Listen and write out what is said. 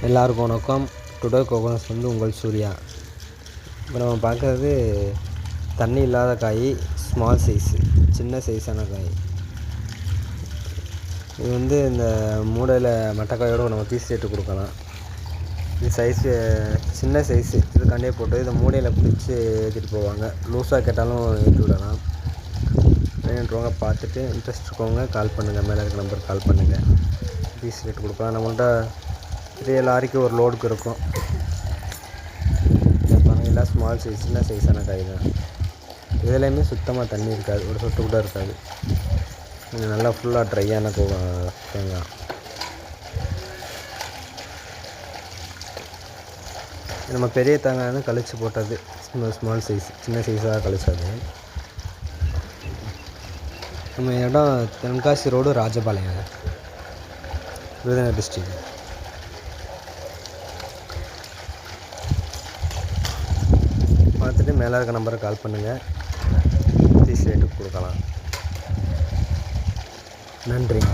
எல்லாருக்கும் வணக்கம். டுடே கோகோனஸ் உங்கள் சூர்யா. இப்போ நம்ம பார்க்குறது தண்ணி இல்லாத காய், ஸ்மால் சைஸு, சின்ன சைஸான காய். இது இந்த மூடையில் மட்டைக்காயோடு நம்ம பீஸ் சேர்த்து கொடுக்கலாம். இது சைஸு சின்ன சைஸு, இதுக்காண்டே போட்டு இதை மூடையில் பிடிச்சி ஏற்றிட்டு போவாங்க. லூஸாக கேட்டாலும் ஏற்றி விடலாம். வேணுன்றவங்க பார்த்துட்டு இன்ட்ரெஸ்ட் இருக்கவங்க கால் பண்ணுங்கள். மேலே இருக்க நம்பருக்கு கால் பண்ணுங்கள். பீஸ் ரேட்டு கொடுக்கலாம். நம்மள்ட்ட 3 லாரிக்கு ஒரு லோடுக்கு இருக்கும். எல்லாம் ஸ்மால் சைஸ், சின்ன சைஸான காய் தான். இதுலேயுமே சுத்தமாக தண்ணி இருக்காது, ஒரு சொட்டு கூட இருக்காது. நல்லா ஃபுல்லாக ட்ரையான தேங்காய். நம்ம பெரிய தேங்காய் கழிச்சு போட்டது, ஸ்மால் சைஸ், சின்ன சைஸாக கழிச்சது. நம்ம இடம் தென்காசி ரோடு, ராஜபாளையம், விருதுநகர் டிஸ்ட்ரிக்ட். பார்த்துட்டு மேலே இருக்க நம்பருக்கு கால் பண்ணுங்கள். பீஸ் ரேட்டுக்கு கொடுக்கலாம். நன்றிங்க.